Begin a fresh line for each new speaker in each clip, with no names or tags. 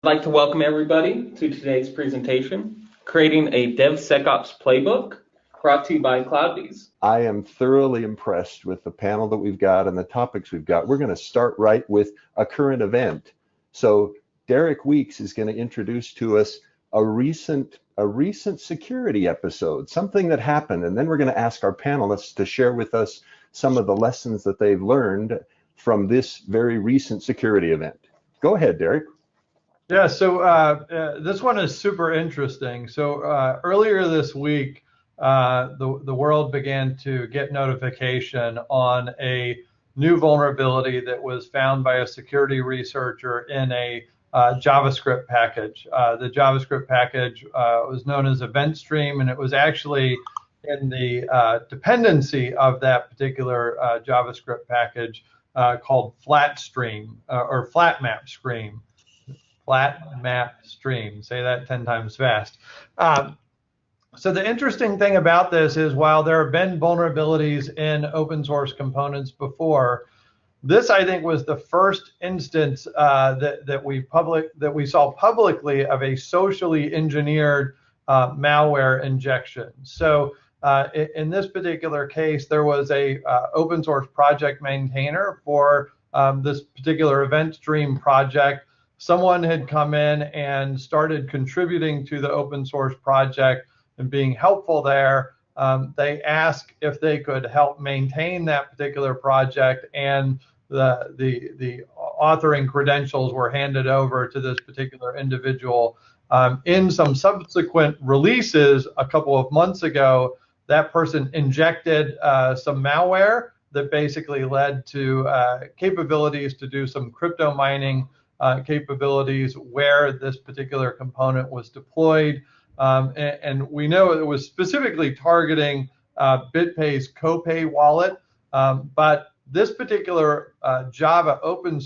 I'd like to welcome everybody to today's presentation, Creating a DevSecOps Playbook, brought to you by CloudBees.
I am thoroughly impressed with the panel that we've got and the topics we've got. We're going to start right with a current event. So Derek Weeks is going to introduce to us a recent security episode, something that happened, and then we're going to ask our panelists to share with us some of the lessons that they've learned from this very recent security event. Go ahead, Derek.
Yeah, so this one is super interesting. So earlier this week, the world began to get notification on a new vulnerability that was found by a security researcher in a JavaScript package. The JavaScript package was known as Event Stream, and it was actually in the dependency of that particular JavaScript package called Flat Stream or Flat Map Stream. Flat map stream. Say that 10 times fast. So the interesting thing about this is, while there have been vulnerabilities in open source components before, this I think was the first instance that we saw publicly of a socially engineered malware injection. So in this particular case, there was a open source project maintainer for this particular event stream project. Someone had come in and started contributing to the open source project and being helpful there. They asked if they could help maintain that particular project, and the authoring credentials were handed over to this particular individual. In some subsequent releases a couple of months ago, that person injected some malware that basically led to capabilities to do some crypto mining capabilities where this particular component was deployed. And we know it was specifically targeting BitPay's CoPay wallet, but this particular Java open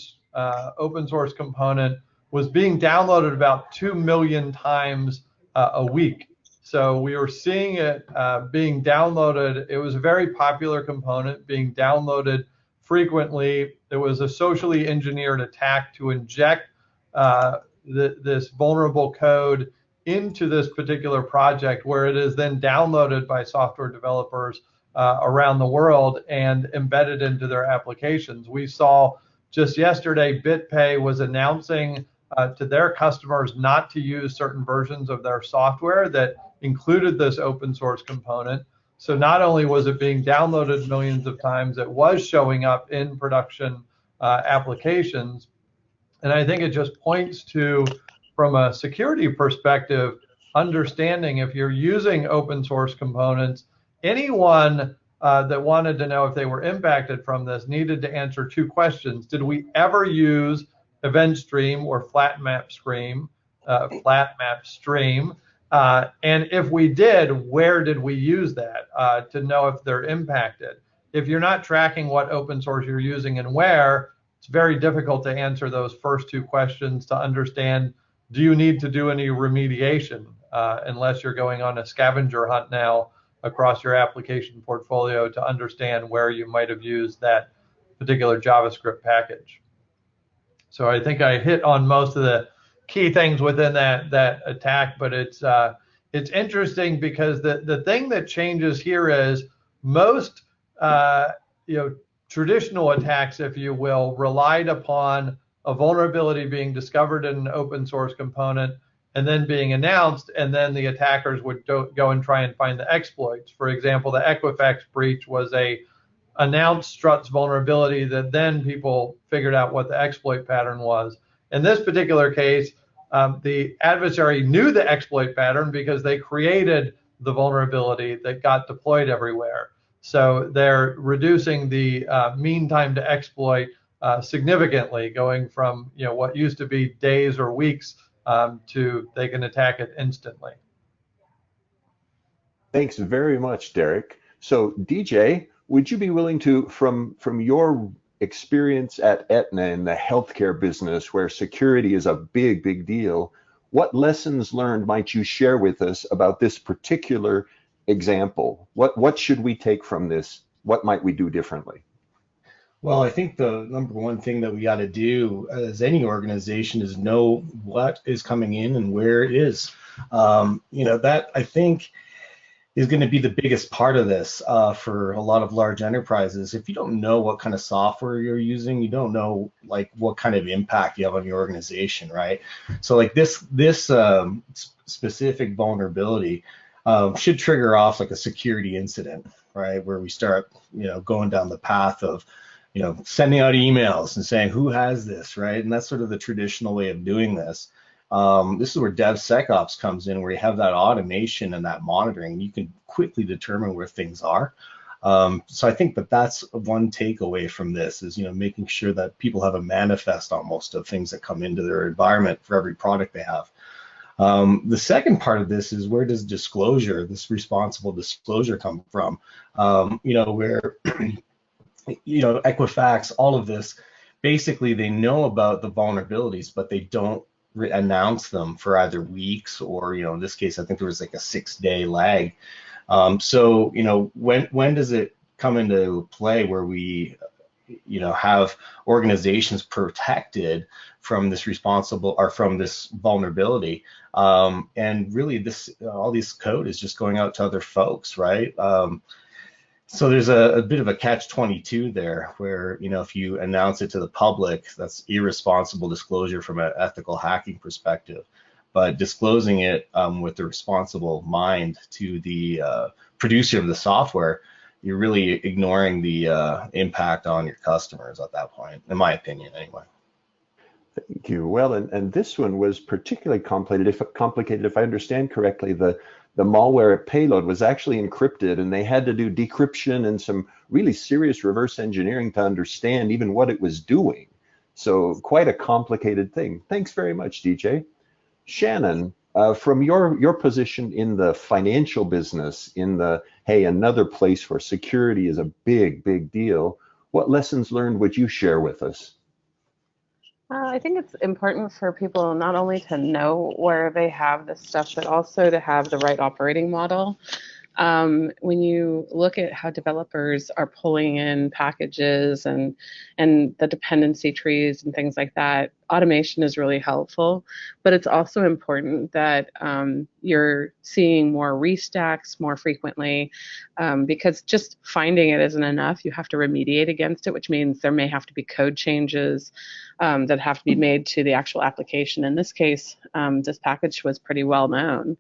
source component was being downloaded about 2 million times a week. So we were seeing it being downloaded. It was a very popular component being downloaded frequently. It was a socially engineered attack to inject this vulnerable code into this particular project, where it is then downloaded by software developers around the world and embedded into their applications. We saw just yesterday, BitPay was announcing to their customers not to use certain versions of their software that included this open source component. So not only was it being downloaded millions of times, it was showing up in production applications. And I think it just points to, from a security perspective, understanding if you're using open source components, anyone that wanted to know if they were impacted from this needed to answer two questions. Did we ever use Event Stream or Flat Map Stream? And if we did, where did we use that to know if they're impacted? If you're not tracking what open source you're using and where, it's very difficult to answer those first two questions to understand, do you need to do any remediation, unless you're going on a scavenger hunt now across your application portfolio to understand where you might have used that particular JavaScript package. So I think I hit on most of the key things within that attack, but it's interesting because the thing that changes here is most traditional attacks, if you will, relied upon a vulnerability being discovered in an open source component and then being announced, and then the attackers would go and try and find the exploits. For example, the Equifax breach was a announced struts vulnerability that then people figured out what the exploit pattern was. In this particular case, the adversary knew the exploit pattern because they created the vulnerability that got deployed everywhere. So they're reducing the mean time to exploit significantly, going from what used to be days or weeks to they can attack it instantly.
Thanks very much, Derek. So DJ, would you be willing to, from your experience at Aetna in the healthcare business, where security is a big deal, what lessons learned might you share with us about this particular example? What should we take from this? What might we do differently?
Well, I think the number one thing that we got to do as any organization is know what is coming in and where it is. That I think is going to be the biggest part of this for a lot of large enterprises. If you don't know what kind of software you're using, you don't know like what kind of impact you have on your organization, right? So like this specific vulnerability should trigger off like a security incident, right? Where we start, going down the path of, sending out emails and saying who has this, right? And that's sort of the traditional way of doing this. This is where DevSecOps comes in, where you have that automation and that monitoring, and you can quickly determine where things are. So I think that that's one takeaway from this is, making sure that people have a manifest almost of things that come into their environment for every product they have. The second part of this is where does disclosure, this responsible disclosure come from? Where Equifax, all of this, basically they know about the vulnerabilities, but they don't announce them for either weeks or, in this case, I think there was like a 6-day lag. So, when does it come into play where we, have organizations protected from this responsible or from this vulnerability? And really all this code is just going out to other folks, right? So there's a bit of a catch-22 there where, if you announce it to the public, that's irresponsible disclosure from an ethical hacking perspective. But disclosing it with the responsible mind to the producer of the software, you're really ignoring the impact on your customers at that point, in my opinion, anyway.
Thank you. Well, and this one was particularly complicated. If I understand correctly, the malware payload was actually encrypted, and they had to do decryption and some really serious reverse engineering to understand even what it was doing. So quite a complicated thing. Thanks very much, DJ. Shannon, from your position in the financial business, hey, another place where security is a big, big deal, what lessons learned would you share with us?
I think it's important for people not only to know where they have this stuff, but also to have the right operating model. When you look at how developers are pulling in packages and the dependency trees and things like that, automation is really helpful, but it's also important that you're seeing more restacks more frequently, because just finding it isn't enough. You have to remediate against it, which means there may have to be code changes that have to be made to the actual application. In this case, this package was pretty well known,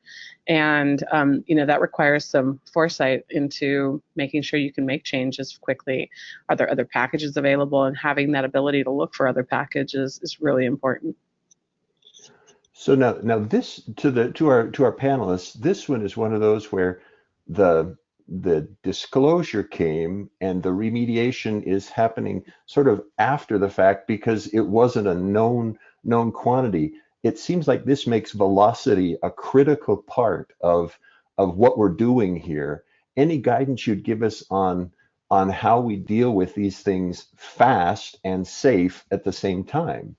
and that requires some foresight into making sure you can make changes quickly. Are there other packages available? And having that ability to look for other packages is really important.
So now this to our panelists, this one is one of those where the disclosure came and the remediation is happening sort of after the fact because it wasn't a known quantity. It seems like this makes velocity a critical part of what we're doing here. Any guidance you'd give us on how we deal with these things fast and safe at the same time?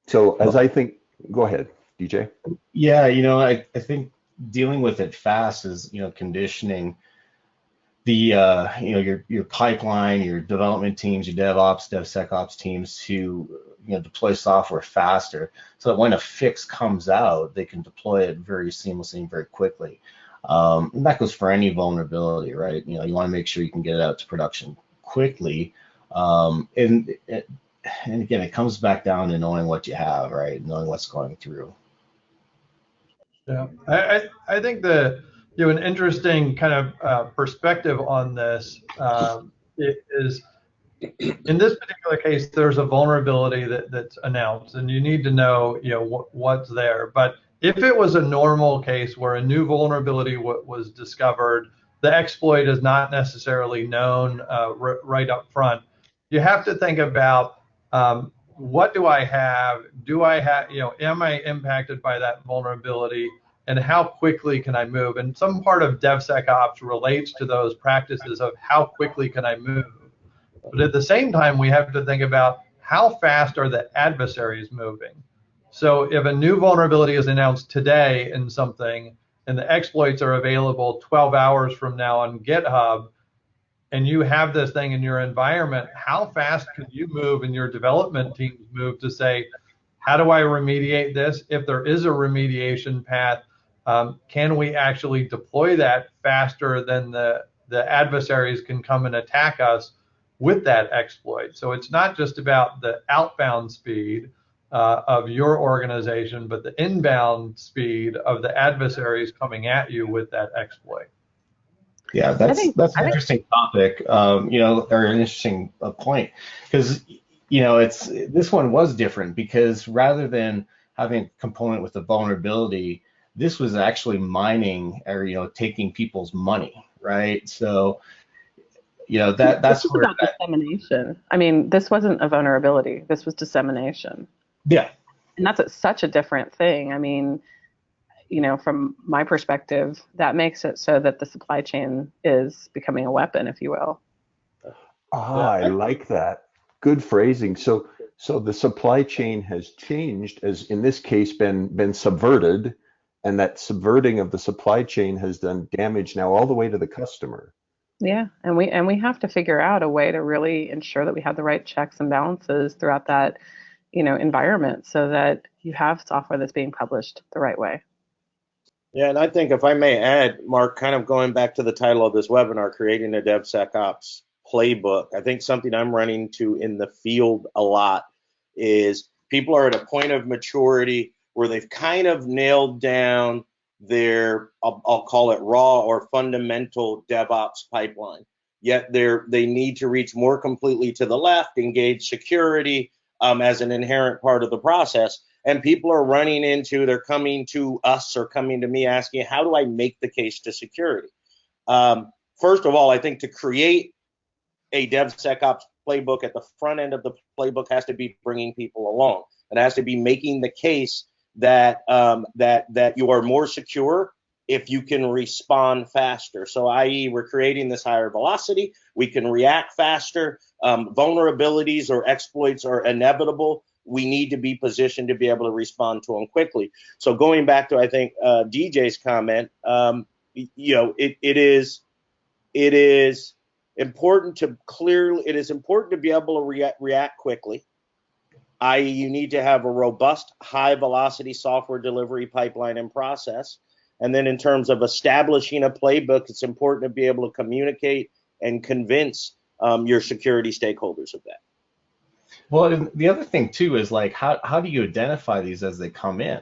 So as I think, go ahead, DJ.
Yeah, I think dealing with it fast is, conditioning the, your pipeline, your development teams, your DevOps, DevSecOps teams to, deploy software faster so that when a fix comes out, they can deploy it very seamlessly and very quickly. And that goes for any vulnerability, right? You want to make sure you can get it out to production quickly. And again, it comes back down to knowing what you have, right? Knowing what's going through.
Yeah, I think an interesting kind of perspective on this is in this particular case, there's a vulnerability that's announced, and you need to know what's there. But if it was a normal case where a new vulnerability was discovered, the exploit is not necessarily known right up front. You have to think about what do I have? Do I have, am I impacted by that vulnerability? And how quickly can I move? And some part of DevSecOps relates to those practices of how quickly can I move. But at the same time, we have to think about how fast are the adversaries moving. So if a new vulnerability is announced today in something and the exploits are available 12 hours from now on GitHub, and you have this thing in your environment, how fast could you move and your development teams move to say, how do I remediate this? If there is a remediation path, can we actually deploy that faster than the adversaries can come and attack us with that exploit? So it's not just about the outbound speed of your organization, but the inbound speed of the adversaries coming at you with that exploit.
Yeah, that's an interesting topic, or an interesting point, because this one was different, because rather than having a component with a vulnerability, this was actually mining or taking people's money, right? So that's where
about dissemination. I mean, this wasn't a vulnerability. This was dissemination.
Yeah,
and that's such a different thing. I mean, from my perspective, that makes it so that the supply chain is becoming a weapon, if you will.
I like that. Good phrasing. So the supply chain has changed, as in this case been subverted, and that subverting of the supply chain has done damage now all the way to the customer.
Yeah, and we have to figure out a way to really ensure that we have the right checks and balances throughout that, environment, so that you have software that's being published the right way.
Yeah, and I think, if I may add, Mark, kind of going back to the title of this webinar, creating a DevSecOps Playbook, I think something I'm running to in the field a lot is people are at a point of maturity where they've kind of nailed down their, I'll call it raw or fundamental DevOps pipeline. Yet they need to reach more completely to the left, engage security as an inherent part of the process. And people are they're coming to us or coming to me asking, how do I make the case to security? First of all, I think to create a DevSecOps playbook at the front end of the playbook has to be bringing people along. It has to be making the case that you are more secure if you can respond faster. So, i.e., we're creating this higher velocity. We can react faster. Vulnerabilities or exploits are inevitable. We need to be positioned to be able to respond to them quickly. So going back to, I think, DJ's comment, it is important to be able to react quickly, i.e. you need to have a robust, high velocity software delivery pipeline and process. And then in terms of establishing a playbook, it's important to be able to communicate and convince your security stakeholders of that.
Well, and the other thing too is, like, how do you identify these as they come in?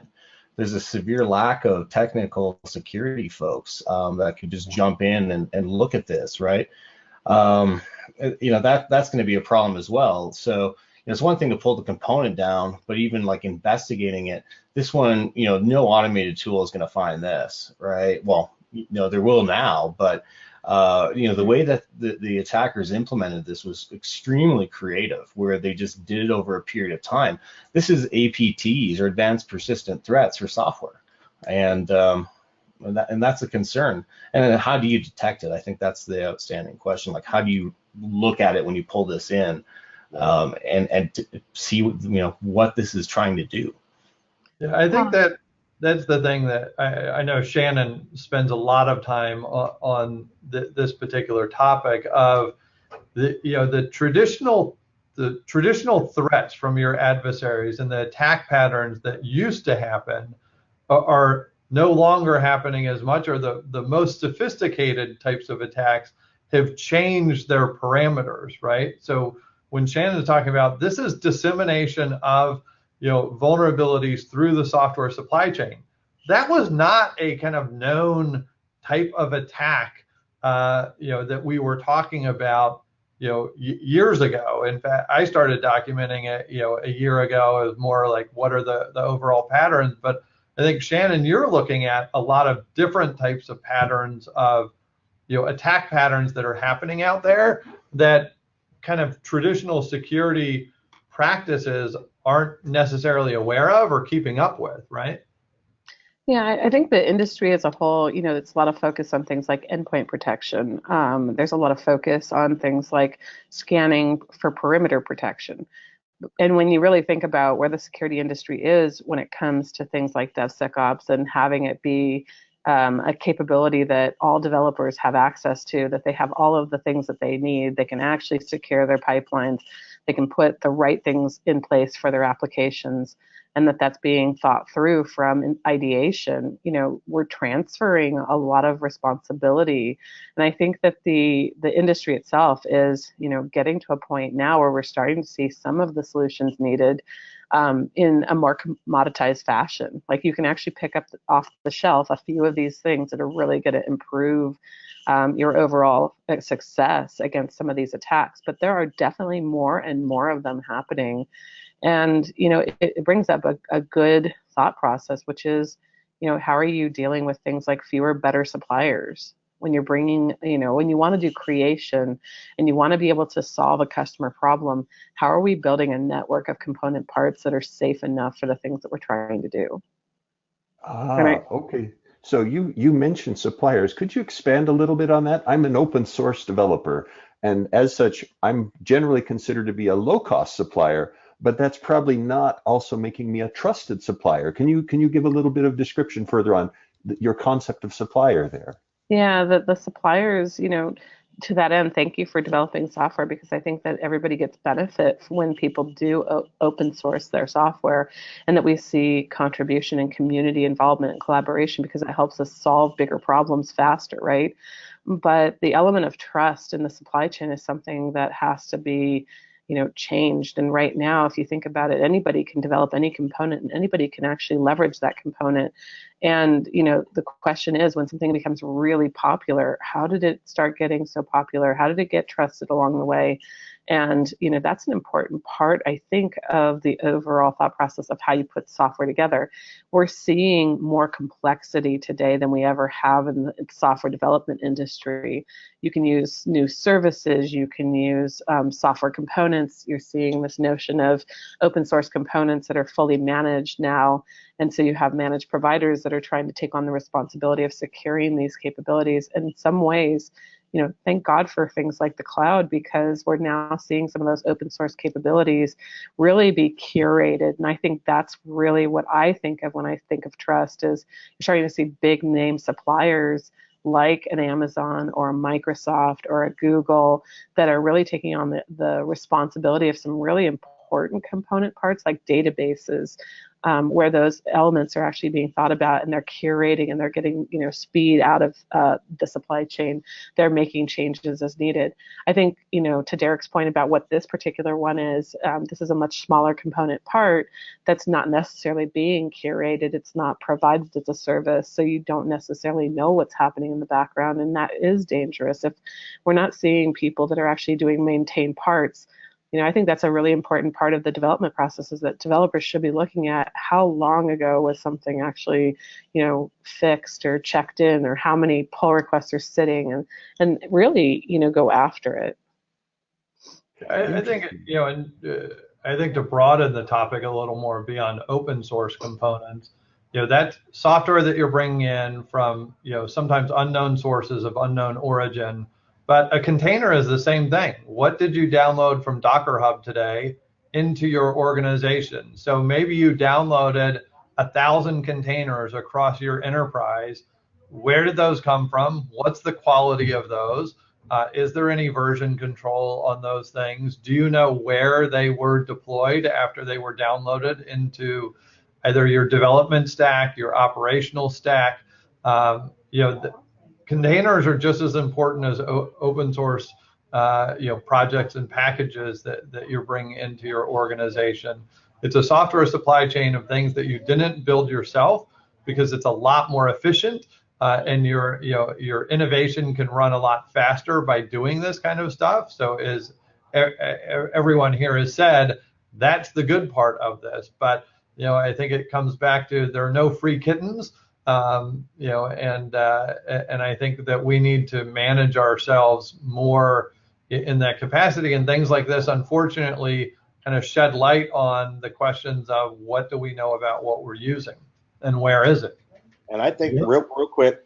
There's a severe lack of technical security folks that could just jump in and look at this, right? That's going to be a problem as well. So it's one thing to pull the component down, but even like investigating it, this one, no automated tool is going to find this, right? Well, there will now, but the way that the attackers implemented this was extremely creative, where they just did it over a period of time. This is APTs, or advanced persistent threats, for software, and that's a concern. And then how do you detect it? I think that's the outstanding question. Like, how do you look at it when you pull this in, and see what this is trying to do?
Yeah, I think that's the thing that I know Shannon spends a lot of time on this particular topic of the traditional threats from your adversaries and the attack patterns that used to happen are no longer happening as much, or the most sophisticated types of attacks have changed their parameters, right? So when Shannon is talking about, this is dissemination of vulnerabilities through the software supply chain. That was not a kind of known type of attack, that we were talking about, years ago. In fact, I started documenting it, a year ago. It was more like, what are the overall patterns? But I think, Shannon, you're looking at a lot of different types of patterns of, attack patterns that are happening out there that kind of traditional security practices aren't necessarily aware of or keeping up with, right?
Yeah, I think the industry as a whole, it's a lot of focus on things like endpoint protection. There's a lot of focus on things like scanning for perimeter protection. And when you really think about where the security industry is when it comes to things like DevSecOps and having it be, a capability that all developers have access to, that they have all of the things that they need. They can actually secure their pipelines. They can put the right things in place for their applications, and that's being thought through from ideation. We're transferring a lot of responsibility. And I think that the industry itself is, getting to a point now where we're starting to see some of the solutions needed in a more commoditized fashion. Like, you can actually pick up off the shelf a few of these things that are really going to improve your overall success against some of these attacks. But there are definitely more and more of them happening. And, it brings up a good thought process, which is, how are you dealing with things like fewer, better suppliers? When you're bringing, when you want to do creation and you want to be able to solve a customer problem, how are we building a network of component parts that are safe enough for the things that we're trying to do?
Okay. So you mentioned suppliers. Could you expand a little bit on that? I'm an open source developer, and as such, I'm generally considered to be a low-cost supplier, but that's probably not also making me a trusted supplier. Can you give a little bit of description further on your concept of supplier there?
Yeah, the suppliers, to that end, thank you for developing software, because I think that everybody gets benefit when people do open source their software, and that we see contribution and community involvement and collaboration, because it helps us solve bigger problems faster, right? But the element of trust in the supply chain is something that has to be changed. And right now, if you think about it, anybody can develop any component, and anybody can actually leverage that component. And, the question is, when something becomes really popular, how did it start getting so popular? How did it get trusted along the way? And, that's an important part, I think, of the overall thought process of how you put software together. We're seeing more complexity today than we ever have in the software development industry. You can use new services, you can use software components. You're seeing this notion of open source components that are fully managed now. And so you have managed providers that are trying to take on the responsibility of securing these capabilities. And in some ways, thank God for things like the cloud, because we're now seeing some of those open source capabilities really be curated. And I think that's really what I think of when I think of trust, is you're starting to see big name suppliers like an Amazon or a Microsoft or a Google that are really taking on the responsibility of some really important component parts like databases, where those elements are actually being thought about, and they're curating, and they're getting speed out of the supply chain. They're making changes as needed. I think to Derek's point about what this particular one is, this is a much smaller component part that's not necessarily being curated. It's not provided as a service, so you don't necessarily know what's happening in the background, and that is dangerous. If we're not seeing people that are actually doing maintained parts, I think that's a really important part of the development process, is that developers should be looking at how long ago was something actually, fixed or checked in, or how many pull requests are sitting, and really, go after it.
I think, I think to broaden the topic a little more beyond open source components, that software that you're bringing in from, sometimes unknown sources of unknown origin. But a container is the same thing. What did you download from Docker Hub today into your organization? So maybe you downloaded 1,000 containers across your enterprise. Where did those come from? What's the quality of those? Is there any version control on those things? Do you know where they were deployed after they were downloaded into either your development stack, your operational stack? Containers are just as important as open source, projects and packages that you're bringing into your organization. It's a software supply chain of things that you didn't build yourself, because it's a lot more efficient, and your innovation can run a lot faster by doing this kind of stuff. So as everyone here has said, that's the good part of this. But I think it comes back to, there are no free kittens. And I think that we need to manage ourselves more in that capacity, and things like this, unfortunately, kind of shed light on the questions of what do we know about what we're using and where is it.
And I think real quick,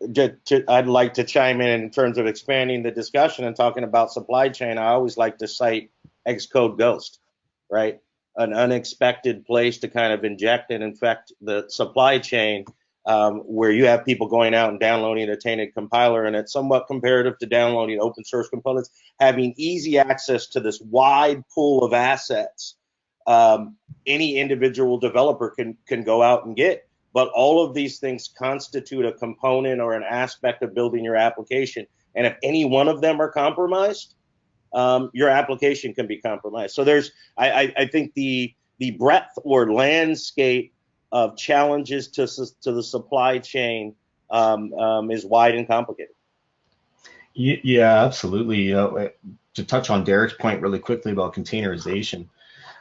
I'd like to chime in terms of expanding the discussion and talking about supply chain. I always like to cite Xcode Ghost, right? An unexpected place to kind of inject and infect the supply chain. where you have people going out and downloading a tainted compiler, and it's somewhat comparative to downloading open source components, having easy access to this wide pool of assets any individual developer can go out and get. But all of these things constitute a component or an aspect of building your application. And if any one of them are compromised, your application can be compromised. So I think the breadth or landscape of challenges to the supply chain is wide and complicated.
Yeah, absolutely. To touch on Derek's point really quickly about containerization,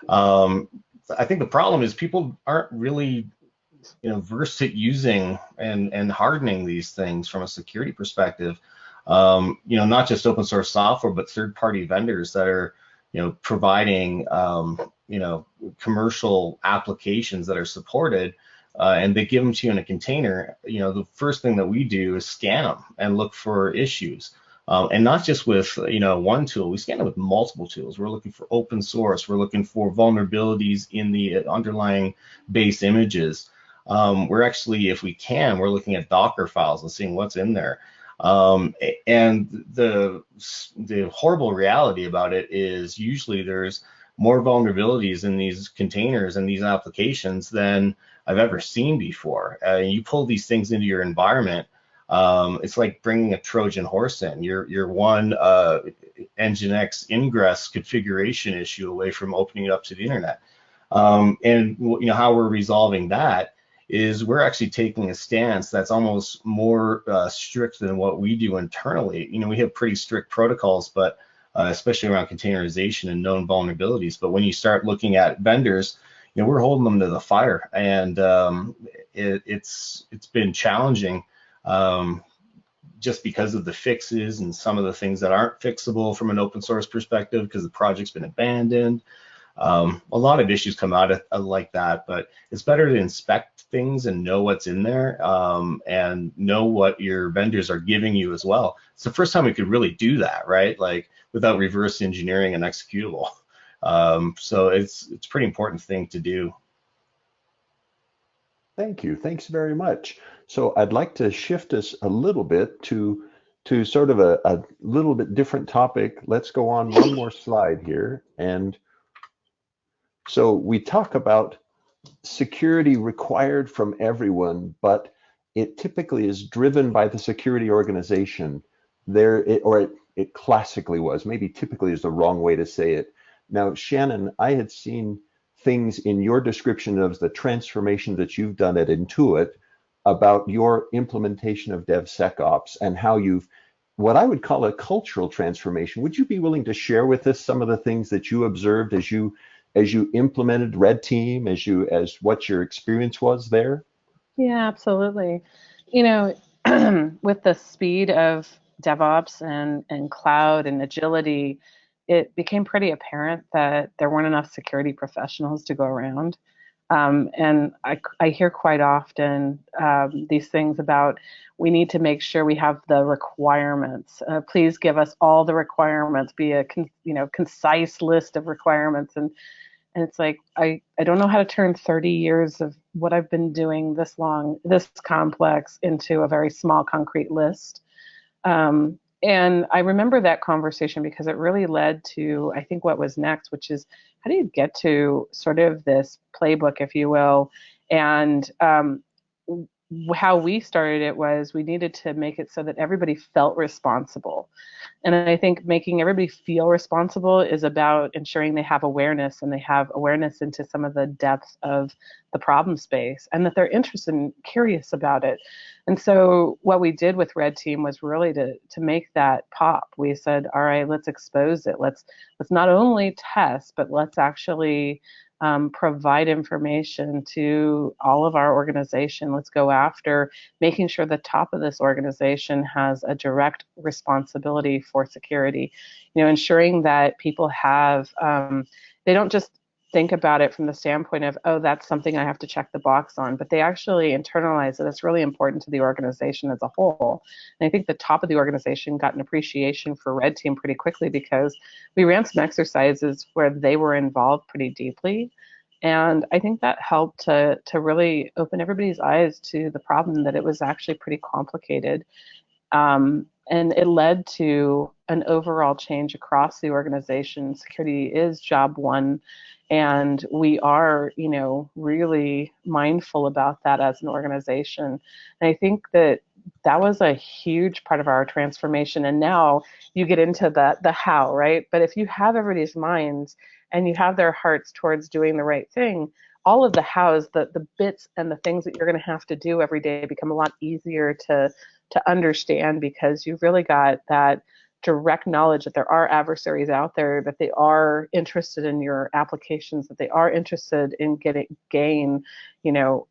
I think the problem is people aren't really versed at using and hardening these things from a security perspective. Not just open source software, but third-party vendors that are providing commercial applications that are supported, and they give them to you in a container. The first thing that we do is scan them and look for issues, and not just with one tool. We scan it with multiple tools. We're looking for open source. We're looking for vulnerabilities in the underlying base images. We're actually, if we can, we're looking at Docker files and seeing what's in there. And the horrible reality about it is usually there's more vulnerabilities in these containers and these applications than I've ever seen before. You pull these things into your environment, it's like bringing a Trojan horse in. You're one Nginx ingress configuration issue away from opening it up to the internet. And how we're resolving that is we're actually taking a stance that's almost more strict than what we do internally. We have pretty strict protocols, but especially around containerization and known vulnerabilities. But when you start looking at vendors, we're holding them to the fire, and it's been challenging just because of the fixes and some of the things that aren't fixable from an open source perspective because the project's been abandoned. A lot of issues come out of like that, but it's better to inspect things and know what's in there, and know what your vendors are giving you as well. It's the first time we could really do that, right? Like without reverse engineering an executable. So it's a pretty important thing to do.
Thank you. Thanks very much. So I'd like to shift us a little bit to sort of a little bit different topic. Let's go on one more slide here. And so we talk about security required from everyone, but it typically is driven by the security organization. It classically was, maybe typically is the wrong way to say it. Now, Shannon, I had seen things in your description of the transformation that you've done at Intuit about your implementation of DevSecOps and how you've, what I would call a cultural transformation. Would you be willing to share with us some of the things that you observed as you implemented Red Team, as what your experience was there?
Yeah, absolutely. With the speed of DevOps and cloud and agility, it became pretty apparent that there weren't enough security professionals to go around. And I hear quite often these things about, we need to make sure we have the requirements. Please give us all the requirements, be a concise list of requirements. And it's like, I don't know how to turn 30 years of what I've been doing this long, this complex, into a very small, concrete list. And I remember that conversation because it really led to, I think, what was next, which is, how do you get to sort of this playbook, if you will? And how we started it was, we needed to make it so that everybody felt responsible. And I think making everybody feel responsible is about ensuring they have awareness, and they have awareness into some of the depths of the problem space, and that they're interested and curious about it. And so what we did with Red Team was really to make that pop. We said, all right, let's expose it. Let's not only test, but let's actually provide information to all of our organization. Let's go after making sure the top of this organization has a direct responsibility for security. Ensuring that people have, they don't just think about it from the standpoint of, oh, that's something I have to check the box on, but they actually internalize that it's really important to the organization as a whole. And I think the top of the organization got an appreciation for Red Team pretty quickly, because we ran some exercises where they were involved pretty deeply. And I think that helped to really open everybody's eyes to the problem, that it was actually pretty complicated. And it led to an overall change across the organization. Security is job one, and we are, really mindful about that as an organization. And I think that was a huge part of our transformation. And now you get into the how, right? But if you have everybody's minds and you have their hearts towards doing the right thing, all of the hows, the bits and the things that you're going to have to do every day become a lot easier to understand, because you've really got that direct knowledge that there are adversaries out there, that they are interested in your applications, that they are interested in getting gain,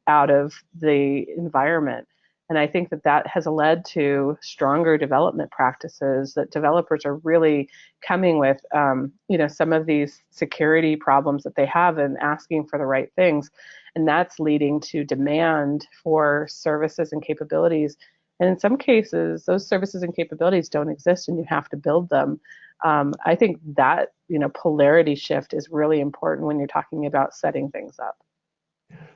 out of the environment. And I think that has led to stronger development practices, that developers are really coming with, some of these security problems that they have and asking for the right things. And that's leading to demand for services and capabilities. And in some cases, those services and capabilities don't exist and you have to build them. I think that, polarity shift is really important when you're talking about setting things up.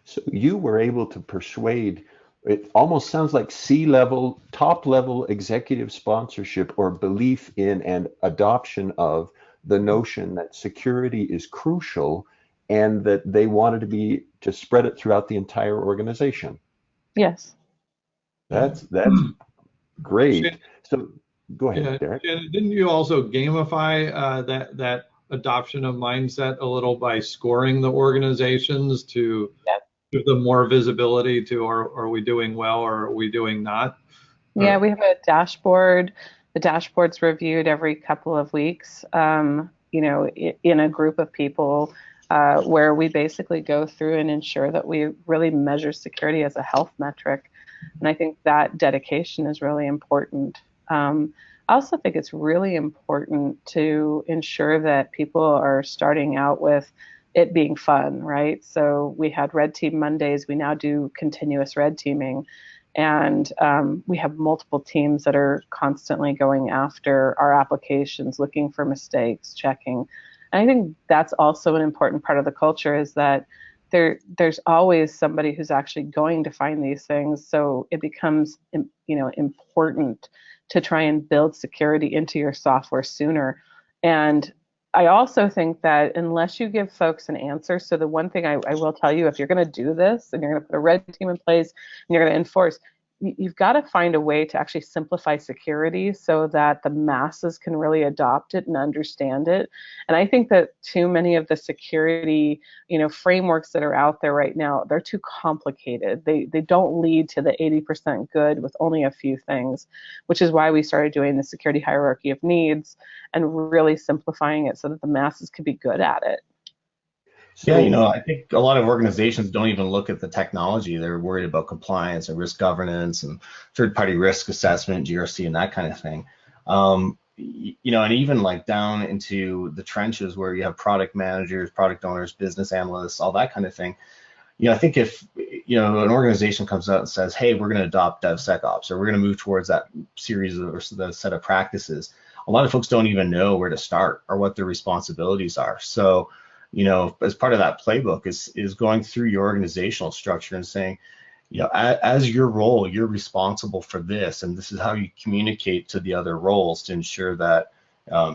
So you were able to persuade, it almost sounds like C-level, top-level executive sponsorship or belief in and adoption of the notion that security is crucial, and that they wanted to spread it throughout the entire organization.
Yes.
That's great. So go ahead, Derek.
Shannon, didn't you also gamify that adoption of mindset a little by scoring the organizations to give them more visibility to, are we doing well or are we doing not?
Yeah, we have a dashboard. The dashboard's reviewed every couple of weeks, in a group of people, where we basically go through and ensure that we really measure security as a health metric. And I think that dedication is really important. I also think it's really important to ensure that people are starting out with it being fun, right? So we had Red Team Mondays. We now do continuous red teaming. And we have multiple teams that are constantly going after our applications, looking for mistakes, checking. And I think that's also an important part of the culture, is that there's always somebody who's actually going to find these things. So it becomes, important to try and build security into your software sooner. And I also think that unless you give folks an answer, so the one thing I will tell you, if you're going to do this and you're going to put a red team in place and you're going to enforce, you've got to find a way to actually simplify security so that the masses can really adopt it and understand it. And I think that too many of the security, frameworks that are out there right now, they're too complicated. They don't lead to the 80% good with only a few things, which is why we started doing the security hierarchy of needs and really simplifying it so that the masses could be good at it.
Yeah, I think a lot of organizations don't even look at the technology. They're worried about compliance and risk governance and third-party risk assessment, GRC, and that kind of thing. And even like down into the trenches where you have product managers, product owners, business analysts, all that kind of thing. I think if, an organization comes out and says, hey, we're going to adopt DevSecOps, or we're going to move towards that series or the set of practices, a lot of folks don't even know where to start or what their responsibilities are. So, as part of that playbook is going through your organizational structure and saying, as your role, you're responsible for this, and this is how you communicate to the other roles to ensure that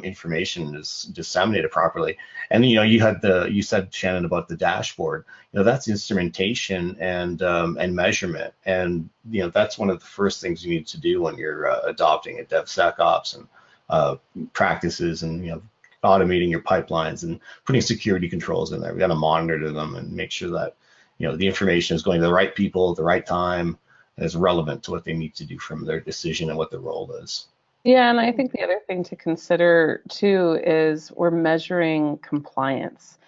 information is disseminated properly. And you said, Shannon, about the dashboard. That's instrumentation and measurement, and that's one of the first things you need to do when you're adopting a DevSecOps and practices and automating your pipelines and putting security controls in there. We got to monitor them and make sure that the information is going to the right people at the right time and is relevant to what they need to do from their decision and what their role is.
Yeah, and I think the other thing to consider too is we're measuring compliance,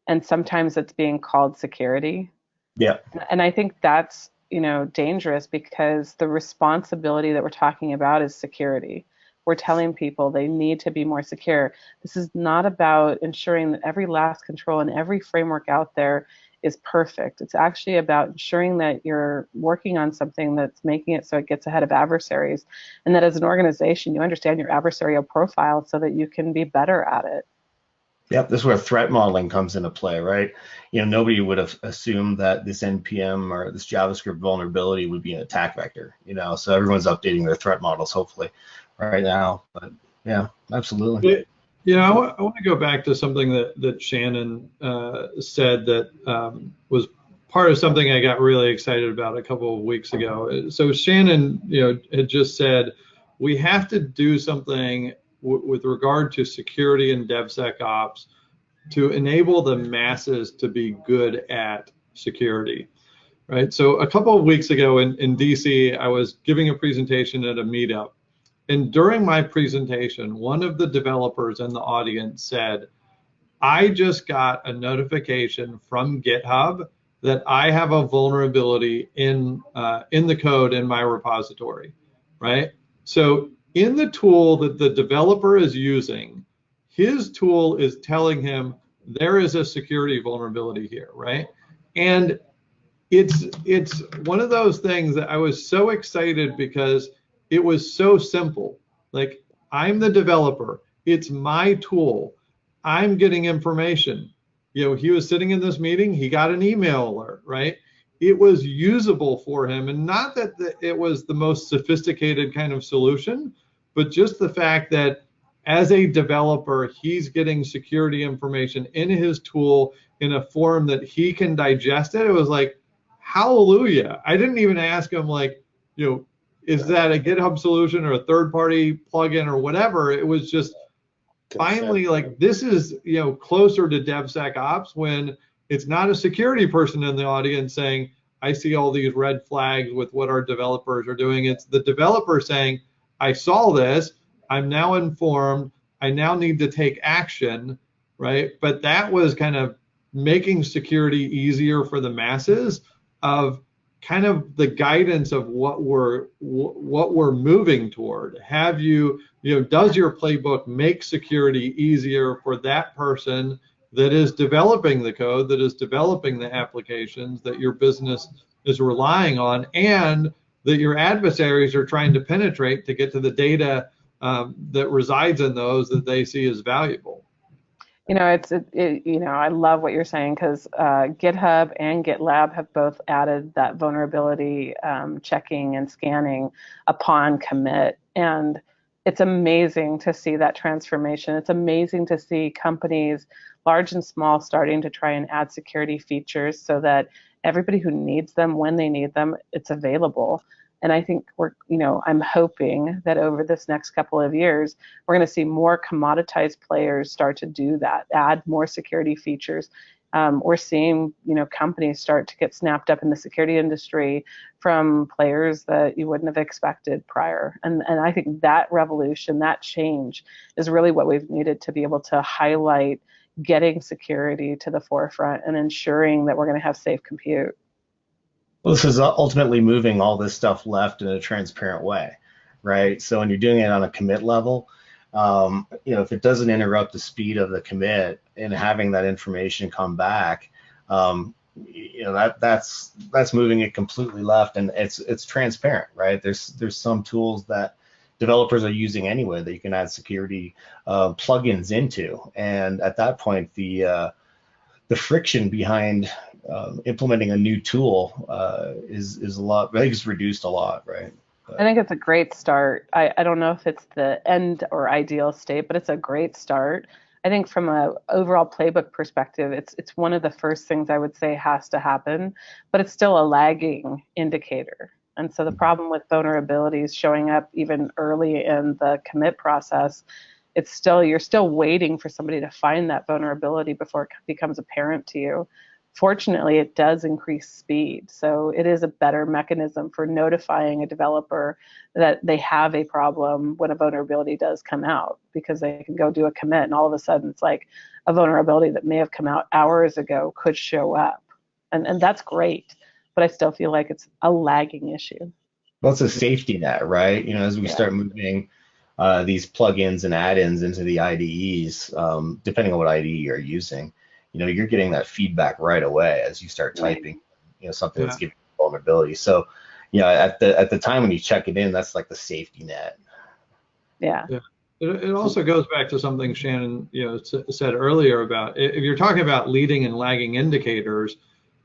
and sometimes it's being called security.
Yeah.
And I think that's dangerous, because the responsibility that we're talking about is security. We're telling people they need to be more secure. This is not about ensuring that every last control and every framework out there is perfect. It's actually about ensuring that you're working on something that's making it so it gets ahead of adversaries, and that as an organization, you understand your adversarial profile so that you can be better at it.
Yep, this is where threat modeling comes into play, right? Nobody would have assumed that this NPM or this JavaScript vulnerability would be an attack vector, so everyone's updating their threat models, hopefully, right now. But yeah, absolutely.
I want to go back to something that Shannon said that was part of something I got really excited about a couple of weeks ago. So Shannon, had just said, we have to do something with regard to security and DevSecOps to enable the masses to be good at security, right? So a couple of weeks ago in DC, I was giving a presentation at a meetup. And during my presentation, one of the developers in the audience said, I just got a notification from GitHub that I have a vulnerability in the code in my repository, right? So in the tool that the developer is using, his tool is telling him there is a security vulnerability here, right? And it's one of those things that I was so excited because it was so simple. Like, I'm the developer, it's my tool, I'm getting information. He was sitting in this meeting, he got an email alert, right? It was usable for him, and not that it was the most sophisticated kind of solution, but just the fact that as a developer, he's getting security information in his tool in a form that he can digest it. It was like, hallelujah. I didn't even ask him, like, is that a GitHub solution or a third-party plugin or whatever? It was just finally, like, this is, closer to DevSecOps when it's not a security person in the audience saying, I see all these red flags with what our developers are doing. It's the developer saying, I saw this, I'm now informed, I now need to take action, right? But that was kind of making security easier for the masses, of kind of the guidance of what we're moving toward. Have you, does your playbook make security easier for that person that is developing the code, that is developing the applications that your business is relying on, and that your adversaries are trying to penetrate to get to the data that resides in those that they see as valuable?
I love what you're saying, because GitHub and GitLab have both added that vulnerability checking and scanning upon commit. And it's amazing to see that transformation. It's amazing to see companies, large and small, starting to try and add security features so that everybody who needs them, when they need them, it's available. And I think I'm hoping that over this next couple of years, we're going to see more commoditized players start to do that, add more security features. We're seeing, companies start to get snapped up in the security industry from players that you wouldn't have expected prior. And I think that revolution, that change, is really what we've needed to be able to highlight getting security to the forefront and ensuring that we're going to have safe compute.
Well, this is ultimately moving all this stuff left in a transparent way, right? So when you're doing it on a commit level, if it doesn't interrupt the speed of the commit and having that information come back, that's moving it completely left, and it's transparent, right? There's some tools that developers are using anyway that you can add security plugins into, and at that point, the friction behind implementing a new tool is a lot. I think it's reduced a lot, right?
I think it's a great start. I don't know if it's the end or ideal state, but it's a great start. I think from an overall playbook perspective, it's one of the first things I would say has to happen, but it's still a lagging indicator. And so the problem with vulnerabilities showing up even early in the commit process, you're still waiting for somebody to find that vulnerability before it becomes apparent to you. Fortunately, it does increase speed. So it is a better mechanism for notifying a developer that they have a problem when a vulnerability does come out, because they can go do a commit and all of a sudden it's like a vulnerability that may have come out hours ago could show up. And that's great, but I still feel like it's a lagging issue.
Well, it's a safety net, right? As we start moving these plugins and add-ins into the IDEs, depending on what IDE you're using, you're getting that feedback right away as you start typing, something that's giving vulnerability. So, at the time when you check it in, that's like the safety net.
Yeah.
It also goes back to something Shannon, said earlier about if you're talking about leading and lagging indicators,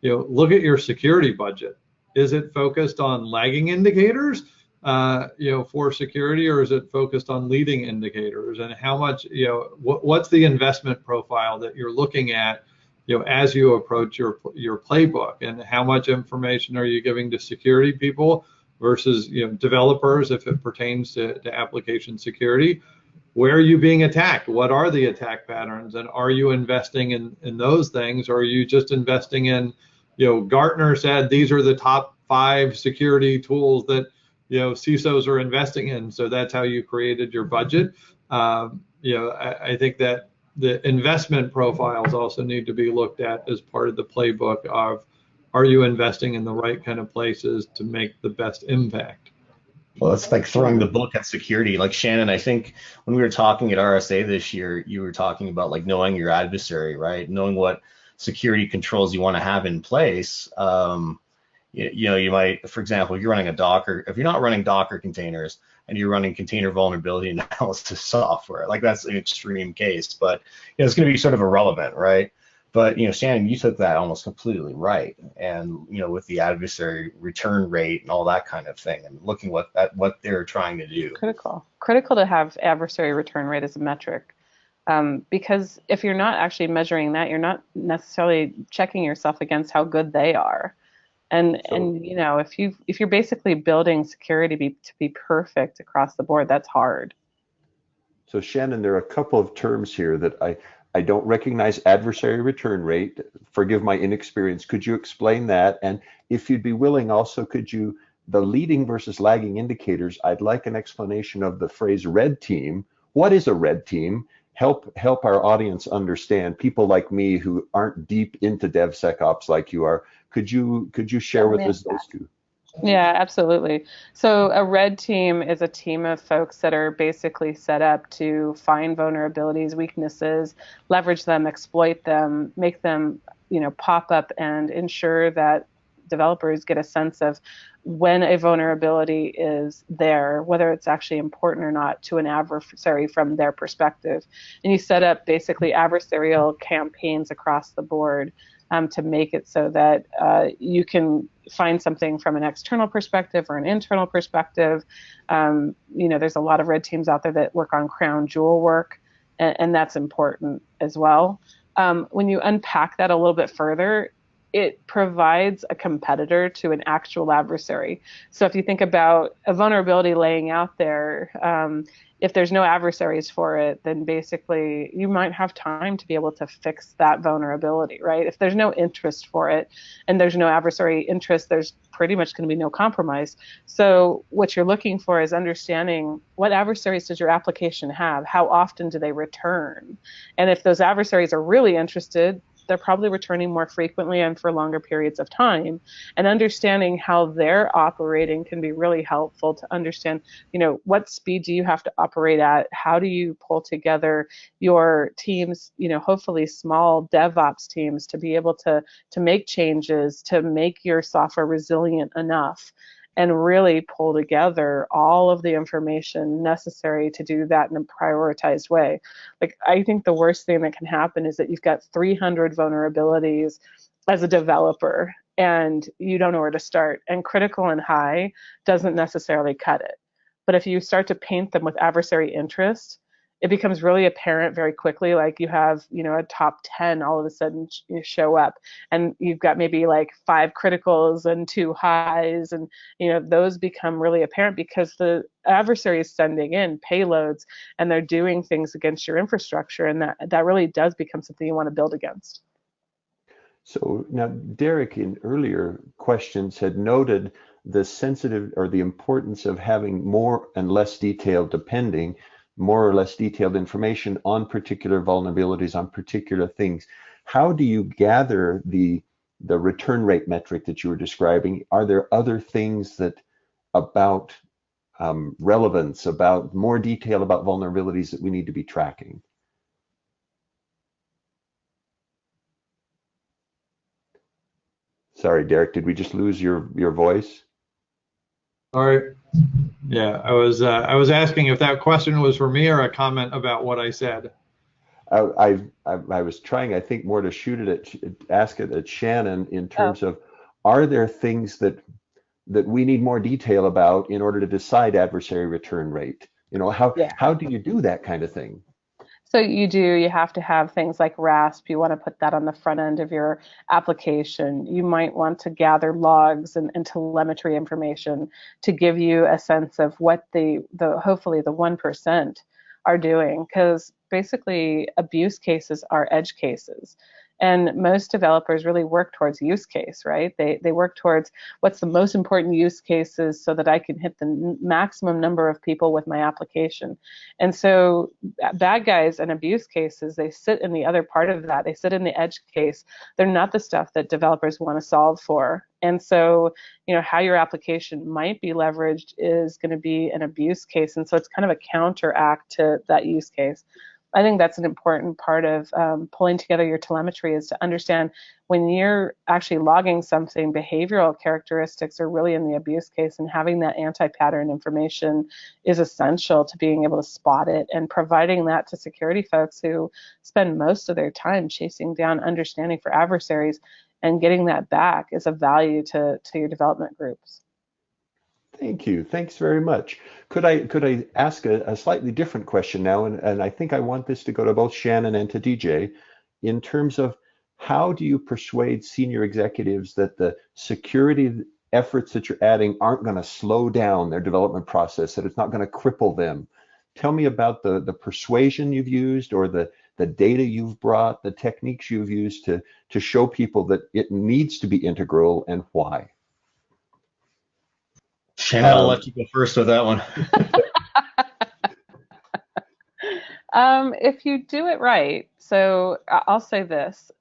look at your security budget. Is it focused on lagging indicators, for security, or is it focused on leading indicators? And how much, what's the investment profile that you're looking at, as you approach your playbook, and how much information are you giving to security people versus, developers if it pertains to application security? Where are you being attacked? What are the attack patterns? And are you investing in those things? Or are you just investing in, Gartner said these are the top 5 security tools that, CISOs are investing in. So that's how you created your budget. I think that the investment profiles also need to be looked at as part of the playbook of, are you investing in the right kind of places to make the best impact?
Well, it's like throwing the book at security. Like Shannon, I think when we were talking at RSA this year, you were talking about like knowing your adversary, right? Knowing what security controls you want to have in place. You might, for example, if you're running a Docker, if you're not running Docker containers and you're running container vulnerability analysis software, like that's an extreme case, but it's going to be sort of irrelevant, right? But Shannon, you took that almost completely right, and with the adversary return rate and all that kind of thing, and looking at what they're trying to do.
Critical to have adversary return rate as a metric, because if you're not actually measuring that, you're not necessarily checking yourself against how good they are, and if you're basically building security to be perfect across the board, that's hard.
So Shannon, there are a couple of terms here that I don't recognize. Adversary return rate. Forgive my inexperience. Could you explain that? And if you'd be willing, also, the leading versus lagging indicators, I'd like an explanation of the phrase red team. What is a red team? Help our audience understand, people like me who aren't deep into DevSecOps like you are. Could you share with us those two?
Yeah, absolutely. So a red team is a team of folks that are basically set up to find vulnerabilities, weaknesses, leverage them, exploit them, make them, pop up, and ensure that developers get a sense of when a vulnerability is there, whether it's actually important or not to an adversary from their perspective. And you set up basically adversarial campaigns across the board to make it so that you can find something from an external perspective or an internal perspective. There's a lot of red teams out there that work on crown jewel work, and that's important as well. When you unpack that a little bit further, it provides a competitor to an actual adversary. So if you think about a vulnerability laying out there, if there's no adversaries for it, then basically you might have time to be able to fix that vulnerability, right? If there's no interest for it and there's no adversary interest, there's pretty much going to be no compromise. So what you're looking for is understanding, what adversaries does your application have? How often do they return? And if those adversaries are really interested, they're probably returning more frequently and for longer periods of time. And understanding how they're operating can be really helpful to understand, what speed do you have to operate at? How do you pull together your teams, hopefully small DevOps teams, to be able to make changes, to make your software resilient enough, and really pull together all of the information necessary to do that in a prioritized way. Like, I think the worst thing that can happen is that you've got 300 vulnerabilities as a developer and you don't know where to start. And critical and high doesn't necessarily cut it. But if you start to paint them with adversary interest, it becomes really apparent very quickly. Like, you have, a top 10 all of a sudden show up, and you've got maybe like 5 criticals and 2 highs, and those become really apparent because the adversary is sending in payloads and they're doing things against your infrastructure, and that really does become something you want to build against.
So now, Derek, in earlier questions, had noted the sensitive or the importance of having more and less detailed, depending, more or less detailed information on particular vulnerabilities, on particular things. How do you gather the return rate metric that you were describing? Are there other things that about relevance, about more detail about vulnerabilities that we need to be tracking? Sorry, Derek, did we just lose your voice?
All right. Yeah, I was asking if that question was for me or a comment about what I said.
I was trying, I think, more to ask it at Shannon in terms of, are there things that we need more detail about in order to decide adversary return rate? You know, how do you do that kind of thing?
So you have to have things like RASP. You want to put that on the front end of your application. You might want to gather logs and telemetry information to give you a sense of what hopefully the 1% are doing, because basically abuse cases are edge cases. And most developers really work towards use case, right? They work towards what's the most important use cases so that I can hit the maximum number of people with my application. And so bad guys and abuse cases, they sit in the other part of that. They sit in the edge case. They're not the stuff that developers want to solve for. And so, how your application might be leveraged is going to be an abuse case. And so it's kind of a counteract to that use case. I think that's an important part of pulling together your telemetry, is to understand when you're actually logging something, behavioral characteristics are really in the abuse case, and having that anti-pattern information is essential to being able to spot it, and providing that to security folks who spend most of their time chasing down understanding for adversaries, and getting that back is of value to your development groups.
Thank you. Thanks very much. Could I ask a slightly different question now? And I think I want this to go to both Shannon and to DJ, in terms of, how do you persuade senior executives that the security efforts that you're adding aren't going to slow down their development process, that it's not going to cripple them? Tell me about the persuasion you've used, or the data you've brought, the techniques you've used to show people that it needs to be integral, and why.
Shannon, I'll let you go first with that one.
If you do it right, so I'll say this,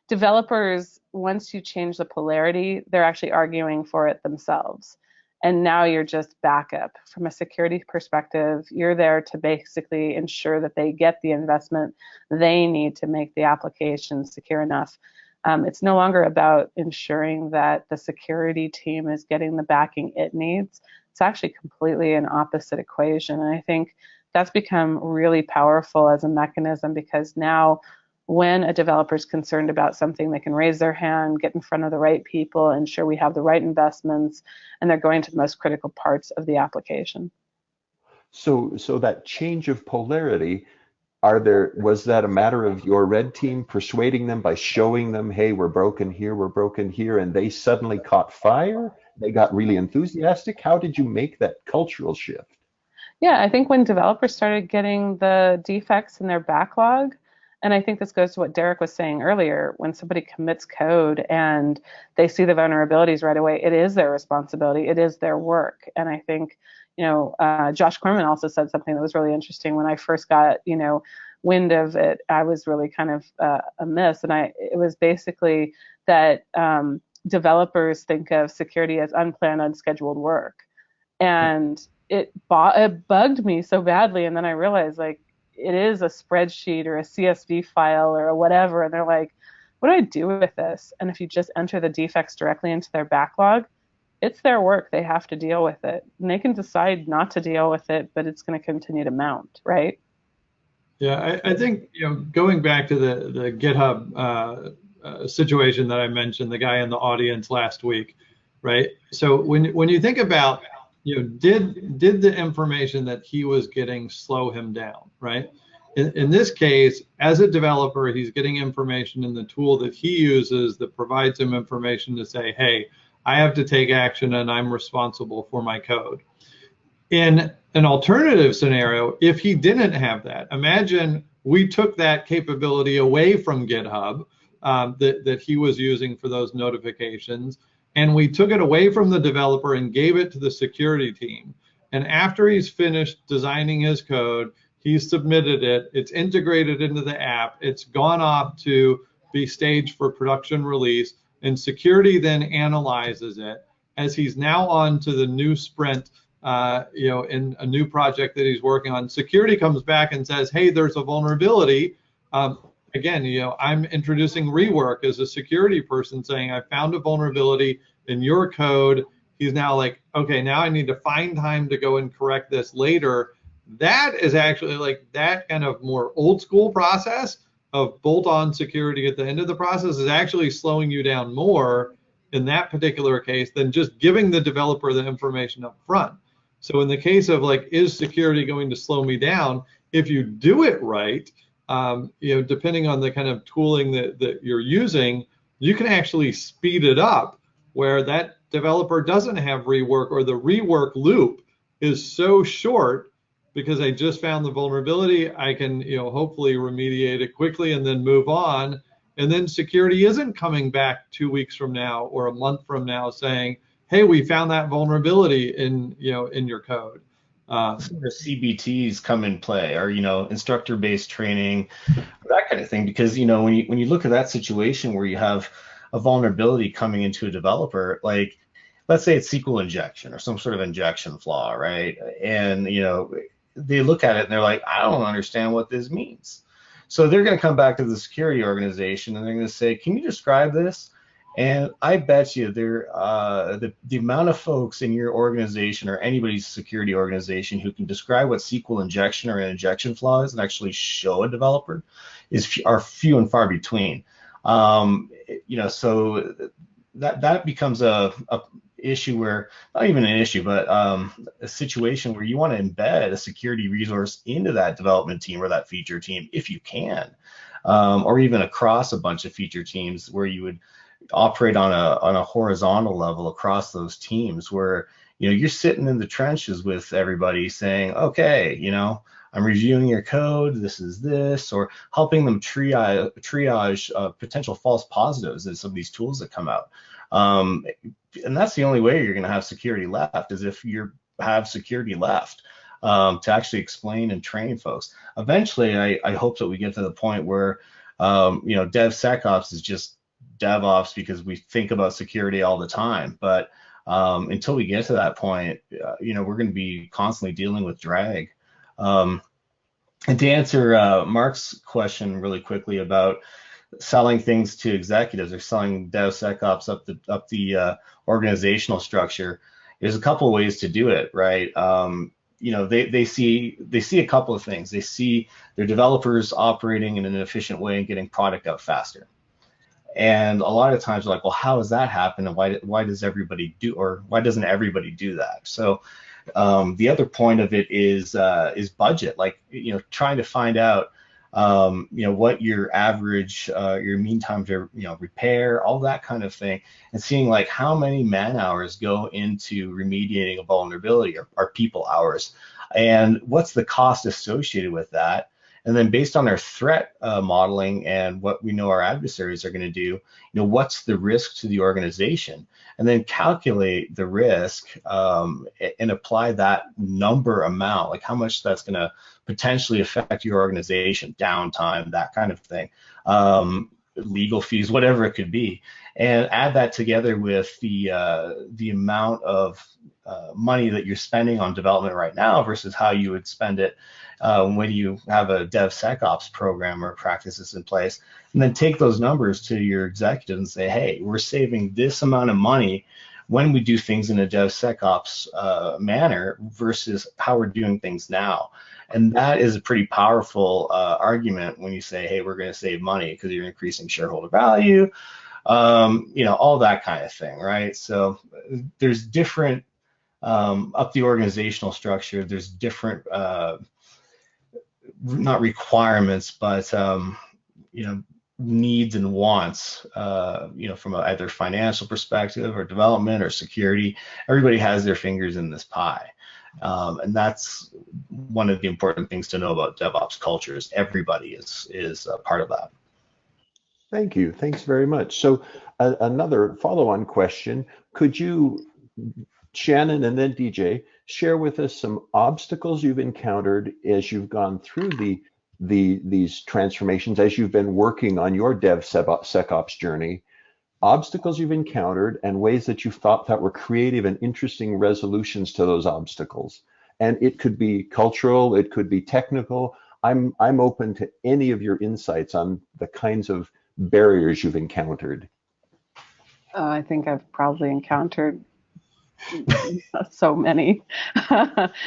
developers, once you change the polarity, they're actually arguing for it themselves. And now you're just backup. From a security perspective, you're there to basically ensure that they get the investment they need to make the application secure enough. It's no longer about ensuring that the security team is getting the backing it needs. It's actually completely an opposite equation. And I think that's become really powerful as a mechanism, because now when a developer is concerned about something, they can raise their hand, get in front of the right people, ensure we have the right investments, and they're going to the most critical parts of the application.
So that change of polarity, was that a matter of your red team persuading them by showing them, hey, we're broken here, and they suddenly caught fire? They got really enthusiastic? How did you make that cultural shift?
Yeah, I think when developers started getting the defects in their backlog, and I think this goes to what Derek was saying earlier, when somebody commits code and they see the vulnerabilities right away, it is their responsibility, it is their work. And I think, Josh Corman also said something that was really interesting. When I first got, wind of it, I was really kind of amiss. And it was basically that developers think of security as unplanned, unscheduled work. And it bugged me so badly. And then I realized, like, it is a spreadsheet or a CSV file or whatever. And they're like, what do I do with this? And if you just enter the defects directly into their backlog, it's their work. They have to deal with it. And they can decide not to deal with it, but it's going to continue to mount, right?
Yeah, I think, going back to the GitHub situation that I mentioned, the guy in the audience last week, right? So when you think about, did the information that he was getting slow him down, right? In this case, as a developer, he's getting information in the tool that he uses that provides him information to say, hey, I have to take action and I'm responsible for my code. In an alternative scenario, if he didn't have that, imagine we took that capability away from GitHub that he was using for those notifications, and we took it away from the developer and gave it to the security team. And after he's finished designing his code, he's submitted it, it's integrated into the app, it's gone off to be staged for production release, and security then analyzes it. As he's now on to the new sprint, in a new project that he's working on, security comes back and says, hey, there's a vulnerability. Again, I'm introducing rework as a security person, saying I found a vulnerability in your code. he's now like, okay, now I need to find time to go and correct this later. That is actually like that kind of more old school process of bolt-on security at the end of the process is actually slowing you down more in that particular case than just giving the developer the information up front. So in the case of like, is security going to slow me down? If you do it right, depending on the kind of tooling that you're using, you can actually speed it up where that developer doesn't have rework, or the rework loop is so short because I just found the vulnerability, I can hopefully remediate it quickly and then move on. And then security isn't coming back 2 weeks from now or a month from now saying, hey, we found that vulnerability in your code.
The CBTs come in play, or instructor-based training, that kind of thing. Because when you look at that situation where you have a vulnerability coming into a developer, like let's say it's SQL injection or some sort of injection flaw, right? And they look at it and they're like, I don't understand what this means. So they're going to come back to the security organization and they're going to say, can you describe this? And I bet you the amount of folks in your organization or anybody's security organization who can describe what SQL injection or an injection flaw is and actually show a developer are few and far between. So that becomes a issue where, not even an issue, but a situation where you want to embed a security resource into that development team or that feature team if you can, or even across a bunch of feature teams where you would operate on a horizontal level across those teams where you're sitting in the trenches with everybody saying, okay, I'm reviewing your code, this is this, or helping them triage potential false positives in some of these tools that come out. And that's the only way you're going to have security left, is if you have security left to actually explain and train folks. Eventually, I hope that we get to the point where DevSecOps is just DevOps because we think about security all the time. But until we get to that point, we're going to be constantly dealing with drag. And to answer Mark's question really quickly about selling things to executives or selling DevSecOps up the organizational structure, there's a couple of ways to do it, right? They see a couple of things. They see their developers operating in an efficient way and getting product out faster. And a lot of times they're like, well, how does that happen? And why doesn't everybody do that? So the other point of it is budget, like, trying to find out, what your average, your mean time to, repair, all that kind of thing, and seeing like how many man hours go into remediating a vulnerability or people hours, and what's the cost associated with that. And then based on our threat modeling and what we know our adversaries are going to do, what's the risk to the organization? And then calculate the risk and apply that number amount, like how much that's going to potentially affect your organization, downtime, that kind of thing, legal fees, whatever it could be, and add that together with the amount of money that you're spending on development right now versus how you would spend it when you have a DevSecOps program or practices in place, and then take those numbers to your executive and say, hey, we're saving this amount of money when we do things in a DevSecOps manner versus how we're doing things now. And that is a pretty powerful argument when you say, hey, we're going to save money because you're increasing shareholder value, all that kind of thing, right? So there's different, up the organizational structure, there's different, not requirements, but, needs and wants, from either financial perspective or development or security. Everybody has their fingers in this pie. And that's one of the important things to know about DevOps culture, is everybody is a part of that.
Thank you. Thanks very much. So another follow-on question, could you, Shannon and then DJ, share with us some obstacles you've encountered as you've gone through these transformations, as you've been working on your DevSecOps journey, obstacles you've encountered and ways that you thought that were creative and interesting resolutions to those obstacles. And it could be cultural, it could be technical. I'm open to any of your insights on the kinds of barriers you've encountered.
I think I've probably encountered
So many.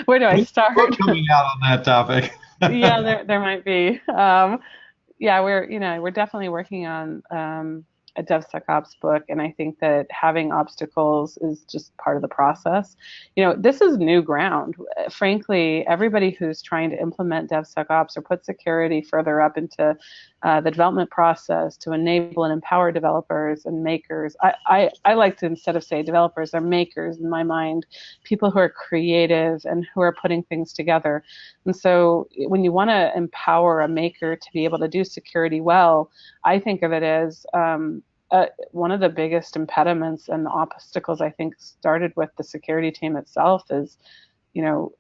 Where do I start?
Coming out on that topic.
Yeah, there might be. Yeah, we're definitely working on a DevSecOps book, and I think that having obstacles is just part of the process. This is new ground. Frankly, everybody who's trying to implement DevSecOps or put security further up into the development process to enable and empower developers and makers. I like to, instead of say developers, they're makers in my mind, people who are creative and who are putting things together. And so when you want to empower a maker to be able to do security well, I think of it as one of the biggest impediments and obstacles, I think, started with the security team itself is,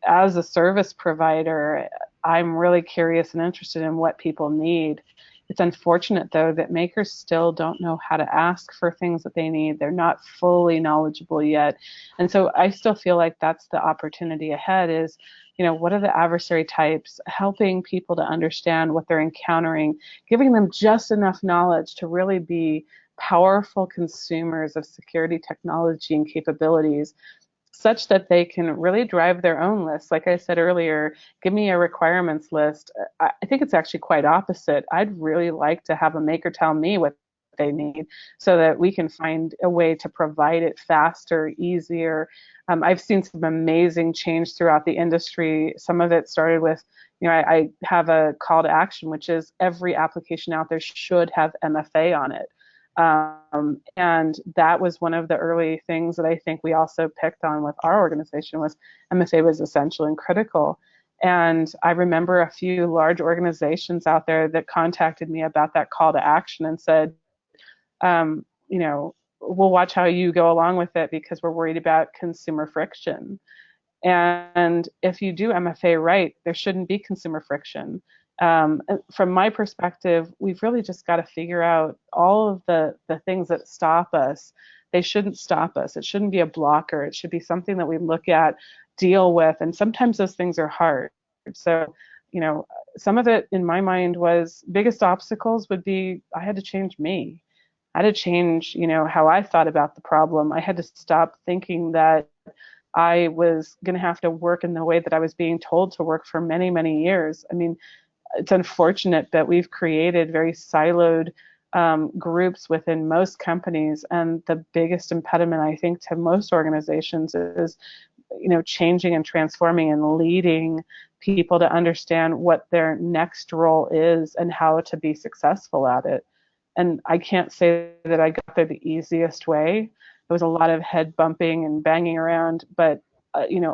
as a service provider, I'm really curious and interested in what people need. It's unfortunate, though, that makers still don't know how to ask for things that they need. They're not fully knowledgeable yet. And so I still feel like that's the opportunity ahead is, what are the adversary types, helping people to understand what they're encountering, giving them just enough knowledge to really be powerful consumers of security technology and capabilities, such that they can really drive their own list. Like I said earlier, give me a requirements list. I think it's actually quite opposite. I'd really like to have a maker tell me what they need so that we can find a way to provide it faster, easier. I've seen some amazing change throughout the industry. Some of it started with, I have a call to action, which is every application out there should have MFA on it. And that was one of the early things that I think we also picked on with our organization was MFA was essential and critical. And I remember a few large organizations out there that contacted me about that call to action and said, we'll watch how you go along with it because we're worried about consumer friction. And if you do MFA right, there shouldn't be consumer friction. From my perspective, we've really just got to figure out all of the things that stop us. They shouldn't stop us. It shouldn't be a blocker. It should be something that we look at, deal with, and sometimes those things are hard. So, some of it in my mind was biggest obstacles would be I had to change me. I had to change, how I thought about the problem. I had to stop thinking that I was going to have to work in the way that I was being told to work for many, many years. I mean, it's unfortunate that we've created very siloed groups within most companies, and the biggest impediment, I think, to most organizations is, changing and transforming and leading people to understand what their next role is and how to be successful at it. And I can't say that I got there the easiest way. There was a lot of head bumping and banging around, but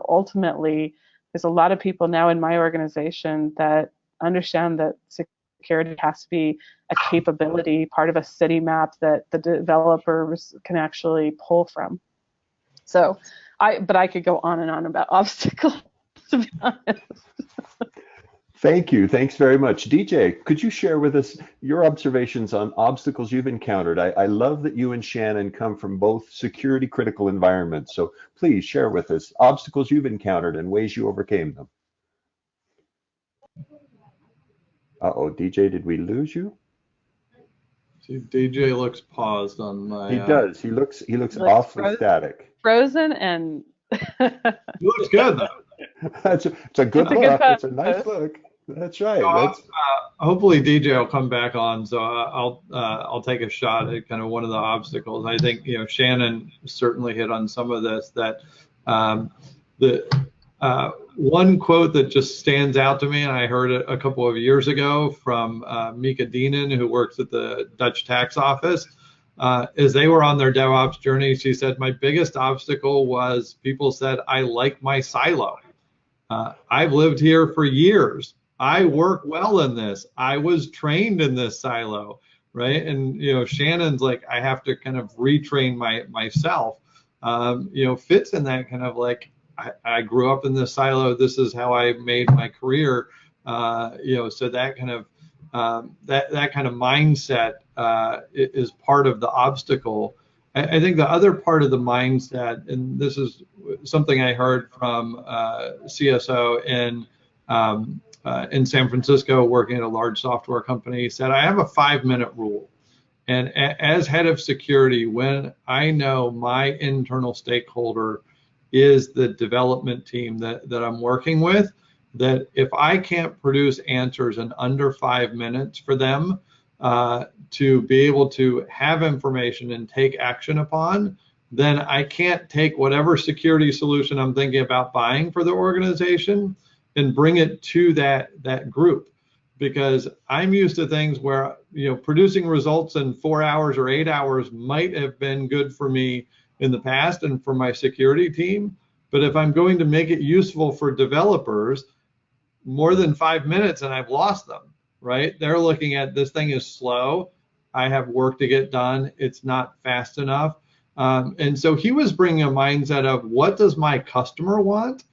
ultimately, there's a lot of people now in my organization that understand that security has to be a capability, part of a city map that the developers can actually pull from. So, but I could go on and on about obstacles, to be honest.
Thank you. Thanks very much. DJ, could you share with us your observations on obstacles you've encountered? I love that you and Shannon come from both security critical environments. So please share with us obstacles you've encountered and ways you overcame them. Uh-oh, DJ, did we lose you?
See, DJ looks paused on my.
He does. He looks awfully static.
Frozen and.
He looks good though.
It's a good look. It's a nice look. That's right.
So hopefully DJ will come back on. So I'll take a shot at kind of one of the obstacles. I think Shannon certainly hit on some of this. That one quote that just stands out to me, and I heard it a couple of years ago from Mika Dienan, who works at the Dutch tax office, as they were on their DevOps journey. She said, my biggest obstacle was people said, I like my silo. I've lived here for years. I work well in this. I was trained in this silo, right? And, Shannon's like, I have to kind of retrain myself, fits in that kind of like, I grew up in this silo. This is how I made my career. So that kind of that kind of mindset is part of the obstacle. I think the other part of the mindset, and this is something I heard from CSO in San Francisco, working at a large software company, said, I have a 5-minute rule. And as head of security, when I know my internal stakeholder is the development team that I'm working with, that if I can't produce answers in under 5 minutes for them to be able to have information and take action upon, then I can't take whatever security solution I'm thinking about buying for the organization and bring it to that group. Because I'm used to things where, you know, producing results in 4 hours or 8 hours might have been good for me in the past and for my security team. But if I'm going to make it useful for developers, more than 5 minutes and I've lost them, right? They're looking at this thing is slow. I have work to get done. It's not fast enough. And so he was bringing a mindset of what does my customer want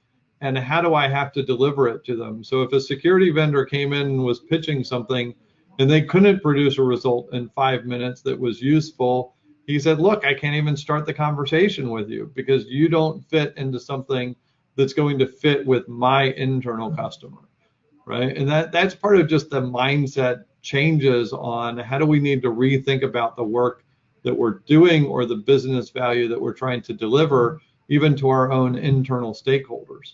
and how do I have to deliver it to them? So if a security vendor came in and was pitching something and they couldn't produce a result in 5 minutes that was useful, he said, look, I can't even start the conversation with you because you don't fit into something that's going to fit with my internal customer, right? And that's part of just the mindset changes on how do we need to rethink about the work that we're doing or the business value that we're trying to deliver, even to our own internal stakeholders.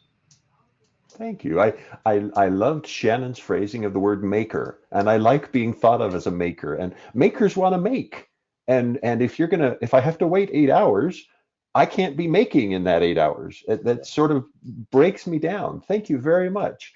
Thank you. I loved Shannon's phrasing of the word maker, and I like being thought of as a maker. And makers want to make. And if I have to wait 8 hours, I can't be making in that 8 hours. That sort of breaks me down. Thank you very much.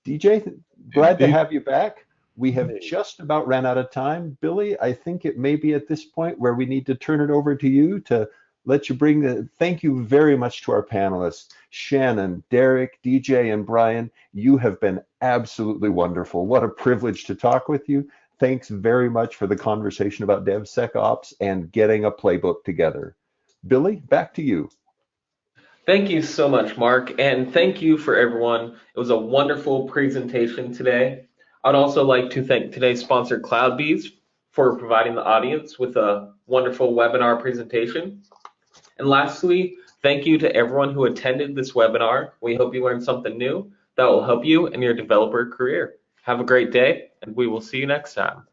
DJ, glad to have you back. We have just about ran out of time. Billy, I think it may be at this point where we need to turn it over to you to let you thank you very much to our panelists, Shannon, Derek, DJ, and Brian. You have been absolutely wonderful. What a privilege to talk with you. Thanks very much for the conversation about DevSecOps and getting a playbook together. Billy, back to you.
Thank you so much, Mark, and thank you for everyone. It was a wonderful presentation today. I'd also like to thank today's sponsor, CloudBees, for providing the audience with a wonderful webinar presentation. And lastly, thank you to everyone who attended this webinar. We hope you learned something new that will help you in your developer career. Have a great day, and we will see you next time.